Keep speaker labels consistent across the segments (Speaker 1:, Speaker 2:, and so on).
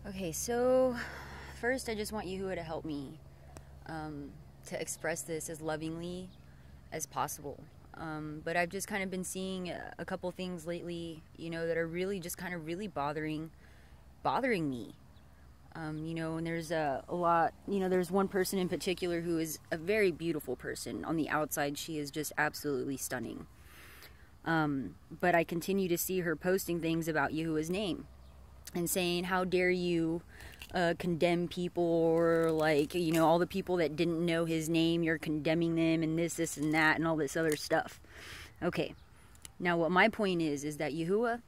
Speaker 1: Okay, so first I just want Yahuwah to help me to express this as lovingly as possible. But I've just kind of been seeing a couple things lately, that are really just kind of really bothering me. And there's a lot, there's one person in particular who is a very beautiful person. On the outside, she is just absolutely stunning. But I continue to see her posting things about Yahuwah's name and saying, how dare you condemn people, or all the people that didn't know his name, you're condemning them, and this and that, and all this other stuff. Okay, now what my point is that Yahuwah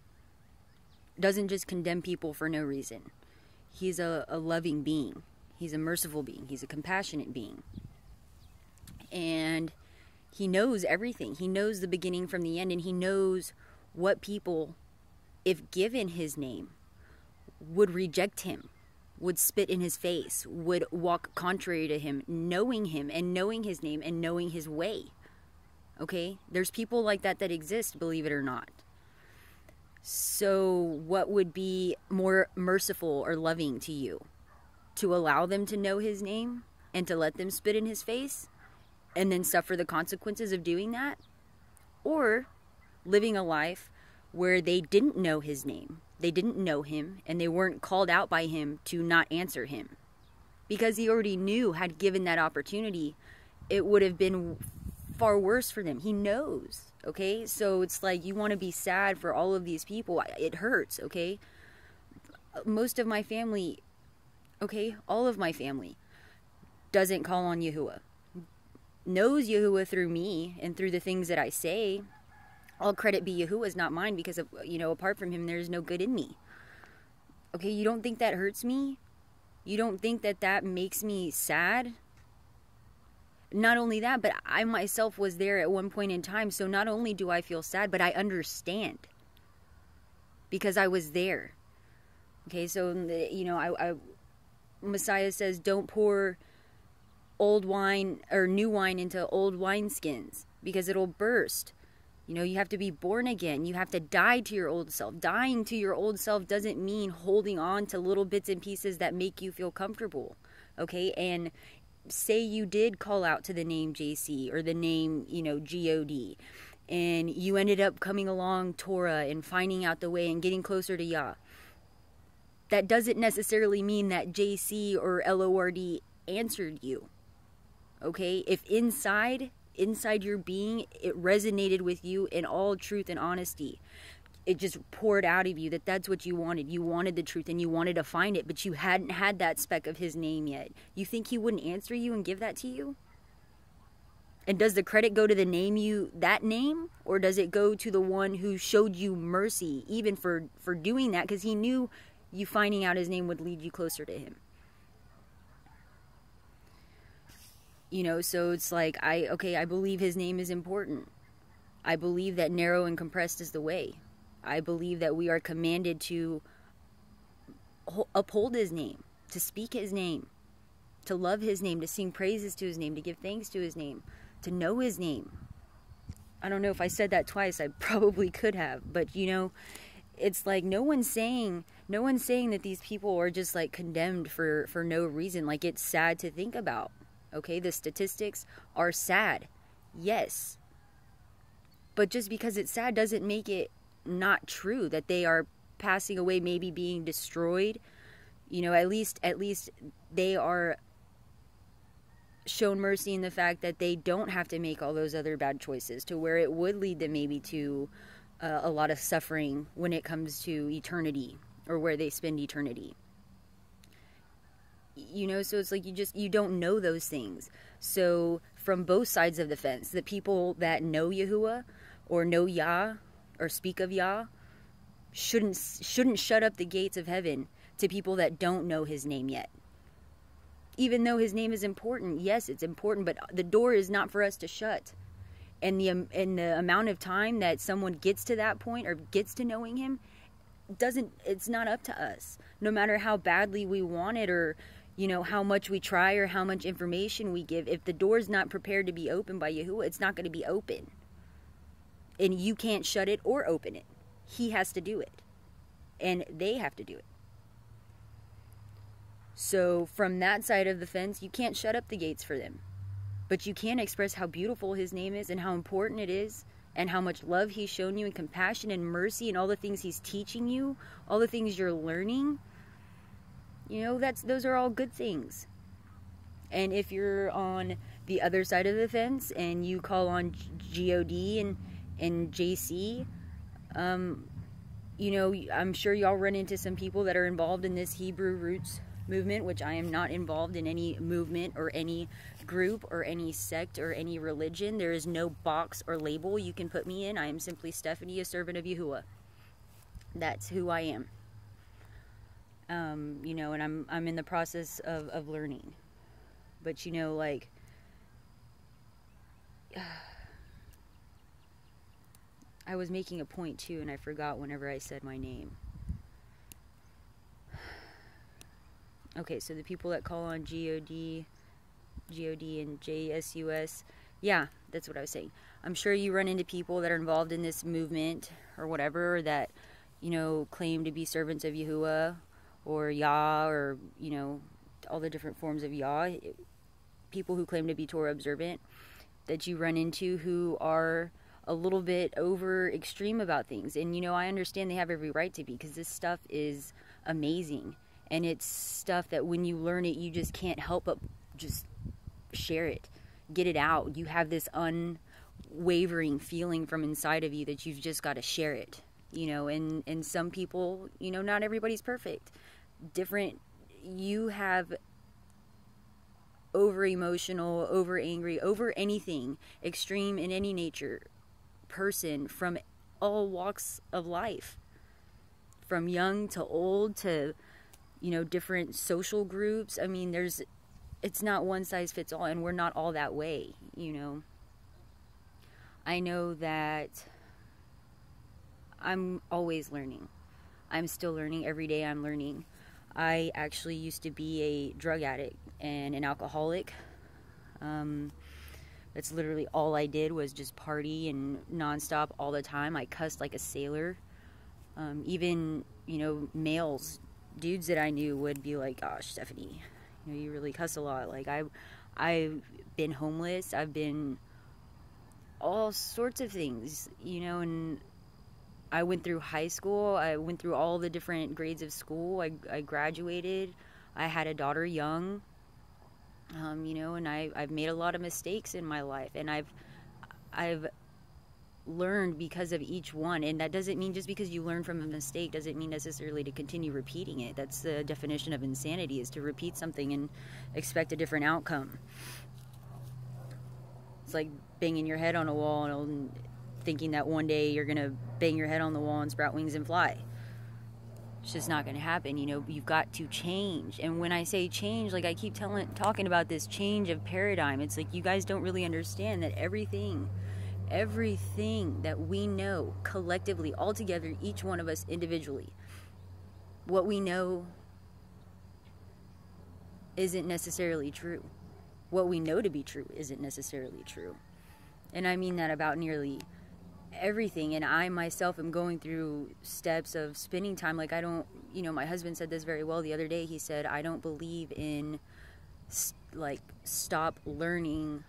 Speaker 1: doesn't just condemn people for no reason. He's a loving being. He's a merciful being. He's a compassionate being. And he knows everything. He knows the beginning from the end, and he knows what people, if given his name, would reject him, would spit in his face, would walk contrary to him, knowing him and knowing his name and knowing his way. Okay? There's people like that exist, believe it or not. So what would be more merciful or loving to you? To allow them to know his name and to let them spit in his face and then suffer the consequences of doing that? Or living a life where they didn't know his name, they didn't know him, and they weren't called out by him to not answer him? Because he already knew, had given that opportunity, it would have been far worse for them. He knows, okay? So it's like, you want to be sad for all of these people. It hurts, okay? Most of my family, okay, all of my family doesn't call on Yahuwah. Knows Yahuwah through me and through the things that I say. All credit be Yahuwah's, not mine, because of, apart from him, there's no good in me. Okay, you don't think that hurts me? You don't think that makes me sad? Not only that, but I myself was there at one point in time, so not only do I feel sad, but I understand. Because I was there. Okay, so, Messiah says, don't pour old wine or new wine into old wineskins, because it'll burst. You have to be born again. You have to die to your old self. Dying to your old self doesn't mean holding on to little bits and pieces that make you feel comfortable. Okay? And say you did call out to the name JC or the name, God, and you ended up coming along Torah and finding out the way and getting closer to Yah. That doesn't necessarily mean that JC or LORD answered you. Okay? If inside your being, it resonated with you in all truth and honesty, it just poured out of you that's what you wanted. You wanted the truth and you wanted to find it, but you hadn't had that speck of his name yet. You think he wouldn't answer you and give that to you? And does the credit go to the that name, or does it go to the one who showed you mercy even for doing that, because he knew you finding out his name would lead you closer to him? So it's like, I believe his name is important. I believe that narrow and compressed is the way. I believe that we are commanded to uphold his name, to speak his name, to love his name, to sing praises to his name, to give thanks to his name, to know his name. I don't know if I said that twice. I probably could have, but it's like no one's saying that these people are just like condemned for no reason. Like, it's sad to think about. Okay, the statistics are sad, yes, but just because it's sad doesn't make it not true that they are passing away, maybe being destroyed. At least they are shown mercy in the fact that they don't have to make all those other bad choices, to where it would lead them maybe to a lot of suffering when it comes to eternity, or where they spend eternity. So it's like you don't know those things. So from both sides of the fence, the people that know Yahuwah or know Yah or speak of Yah shouldn't shut up the gates of heaven to people that don't know his name yet. Even though his name is important, yes, it's important, but the door is not for us to shut. And the amount of time that someone gets to that point or gets to knowing him, it's not up to us. No matter how badly we want it, or how much we try, or how much information we give, if the door's not prepared to be opened by Yahuwah, it's not going to be open. And you can't shut it or open it. He has to do it. And they have to do it. So from that side of the fence, you can't shut up the gates for them. But you can express how beautiful his name is and how important it is and how much love he's shown you and compassion and mercy and all the things he's teaching you, all the things you're learning. You know, those are all good things. And if you're on the other side of the fence and you call on God and JC, you know, I'm sure y'all run into some people that are involved in this Hebrew roots movement, which I am not involved in any movement or any group or any sect or any religion. There is no box or label you can put me in. I am simply Stephanie, a servant of Yahuwah. That's who I am. You know, and I'm in the process of learning. But, you know, like, I was making a point, too, and I forgot whenever I said my name. Okay, so the people that call on God and JSUS, yeah, that's what I was saying. I'm sure you run into people that are involved in this movement or whatever that, you know, claim to be servants of Yahuwah or Yah or, you know, all the different forms of Yah. People who claim to be Torah observant that you run into who are a little bit over extreme about things. And, you know, I understand they have every right to be, because this stuff is amazing. And it's stuff that when you learn it, you just can't help but just share it. Get it out. You have this unwavering feeling from inside of you that you've just got to share it. You know, and some people, you know, not everybody's perfect. You have over emotional, over angry, over anything extreme in any nature person from all walks of life, from young to old to, you know, different social groups. I mean, it's not one size fits all, and we're not all that way, you know. I know that I'm always learning. I'm still learning. Every day I'm learning. I actually used to be a drug addict and an alcoholic. That's literally all I did was just party and nonstop all the time. I cussed like a sailor. Even, you know, males, dudes that I knew would be like, "Gosh, Stephanie, you know, you really cuss a lot." Like I've been homeless. I've been all sorts of things, you know, and I went through high school. I went through all the different grades of school. I graduated. I had a daughter young, you know, and I've made a lot of mistakes in my life, and I've learned because of each one. And that doesn't mean just because you learn from a mistake doesn't mean necessarily to continue repeating it. That's the definition of insanity, is to repeat something and expect a different outcome. It's like banging your head on a wall and thinking that one day you're gonna bang your head on the wall and sprout wings and fly. It's just not gonna happen. You know, you've got to change. And when I say change, like I keep talking about this change of paradigm, it's like you guys don't really understand that everything that we know collectively, all together, each one of us individually, what we know isn't necessarily true. What we know to be true isn't necessarily true. And I mean that about nearly everything. And I myself am going through steps of spending time. Like I don't, you know, my husband said this very well the other day. He said, I don't believe in like stop learning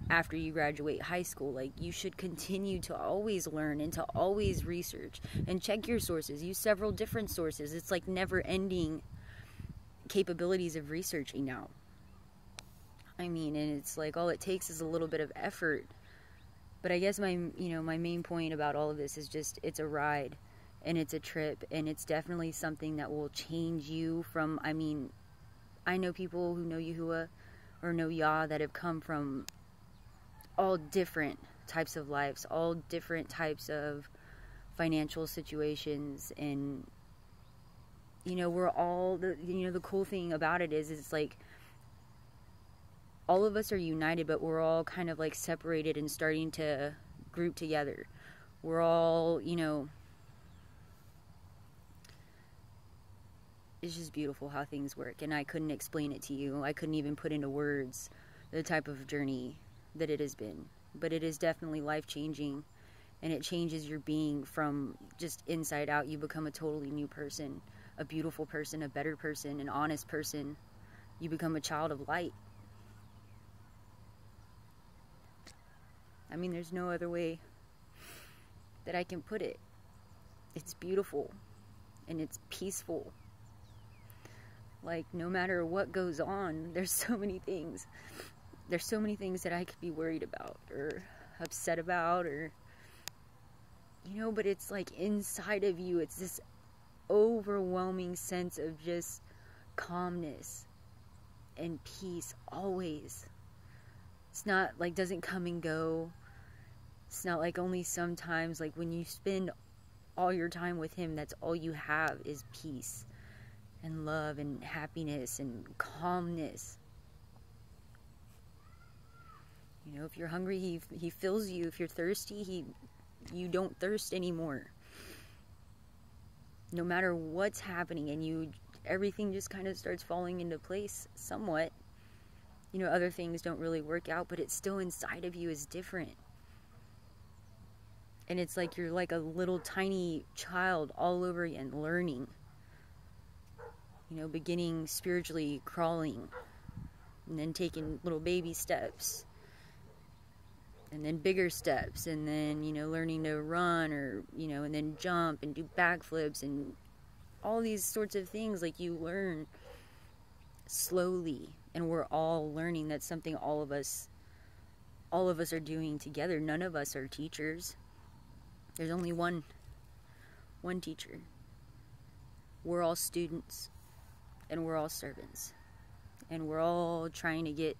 Speaker 1: after you graduate high school. Like you should continue to always learn and to always research and check your sources. Use several different sources. It's like never ending capabilities of researching now. I mean, and it's like all it takes is a little bit of effort. But I guess my main point about all of this is just it's a ride and it's a trip, and it's definitely something that will change you from, I mean, I know people who know Yahuwah or know Yah that have come from all different types of lives, all different types of financial situations, and you know, we're all the cool thing about it is it's like all of us are united, but we're all kind of like separated and starting to group together. We're all, you know, it's just beautiful how things work, and I couldn't explain it to you. I couldn't even put into words the type of journey that it has been, but it is definitely life-changing, and it changes your being from just inside out. You become a totally new person, a beautiful person, a better person, an honest person, You become a child of light. I mean, there's no other way that I can put it. It's beautiful and it's peaceful. Like, no matter what goes on, there's so many things. There's so many things that I could be worried about or upset about, or, you know, but it's like inside of you, it's this overwhelming sense of just calmness and peace always. It's not like, doesn't come and go. It's not like only sometimes. Like, when you spend all your time with him, that's all you have is peace and love and happiness and calmness. You know, if you're hungry, he fills you. If you're thirsty, you don't thirst anymore. No matter what's happening, and everything just kind of starts falling into place somewhat. You know, other things don't really work out, but it's still inside of you is different. And it's like you're like a little tiny child all over again, learning. You know, beginning spiritually, crawling, and then taking little baby steps, and then bigger steps, and then, you know, learning to run, or, you know, and then jump and do backflips and all these sorts of things. Like, you learn slowly, and we're all learning. That's something all of us are doing together. None of us are teachers. There's only one teacher. We're all students, and we're all servants, and we're all trying to get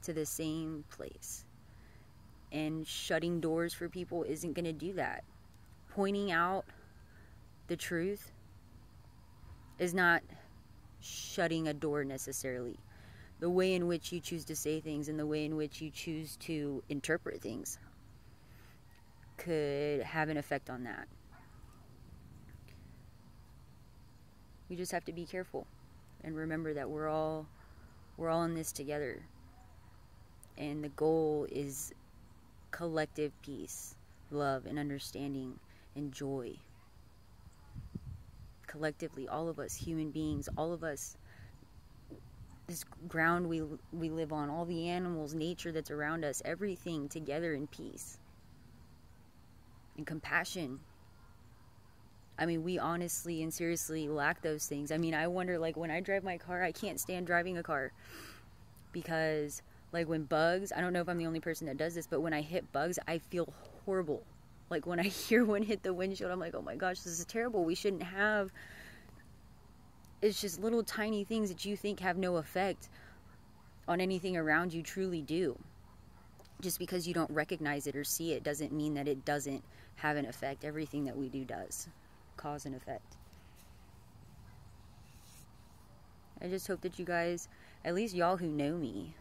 Speaker 1: to the same place. And shutting doors for people isn't going to do that. Pointing out the truth is not shutting a door necessarily. The way in which you choose to say things and the way in which you choose to interpret things could have an effect on that. We just have to be careful and remember that we're all in this together. And the goal is collective peace, love, and understanding, and joy. Collectively, all of us, human beings, all of us, this ground we live on, all the animals, nature that's around us, everything together in peace and compassion. I mean, we honestly and seriously lack those things. I mean, I wonder, like, when I drive my car, I can't stand driving a car because, like, when bugs, I don't know if I'm the only person that does this, but when I hit bugs, I feel horrible. Like, when I hear one hit the windshield, I'm like, oh my gosh, this is terrible. We shouldn't have. It's just little tiny things that you think have no effect on anything around you truly do. Just because you don't recognize it or see it doesn't mean that it doesn't have an effect. Everything that we do does cause an effect. I just hope that you guys, at least y'all who know me,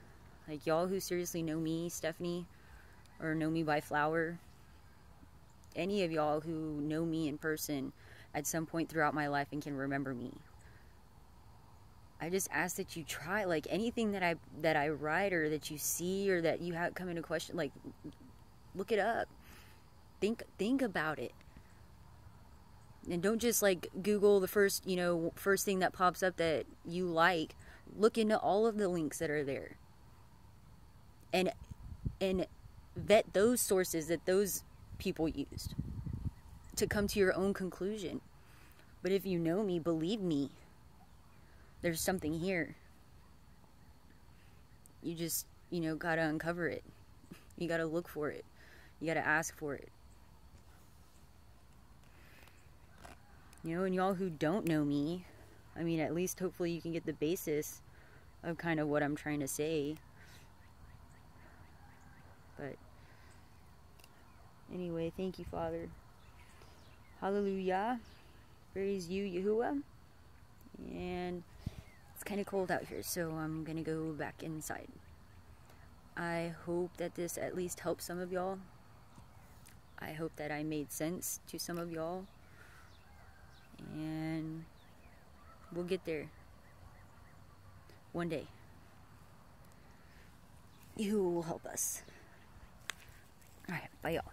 Speaker 1: like y'all who seriously know me, Stephanie, or know me by Flower, any of y'all who know me in person at some point throughout my life and can remember me, I just ask that you try, like, anything that I write or that you see or that you have come into question, like, look it up. Think about it. And don't just, like, Google the first thing that pops up that you like. Look into all of the links that are there. And vet those sources that those people used to come to your own conclusion. But if you know me, believe me, there's something here. You just, gotta uncover it. You gotta look for it. You gotta ask for it. And y'all who don't know me, I mean, at least hopefully you can get the basis of kind of what I'm trying to say. But anyway, thank you, Father. Hallelujah. Praise you, Yahuwah. And it's kind of cold out here, so I'm going to go back inside. I hope that this at least helps some of y'all. I hope that I made sense to some of y'all. And we'll get there. One day. You will help us. Alright, bye y'all.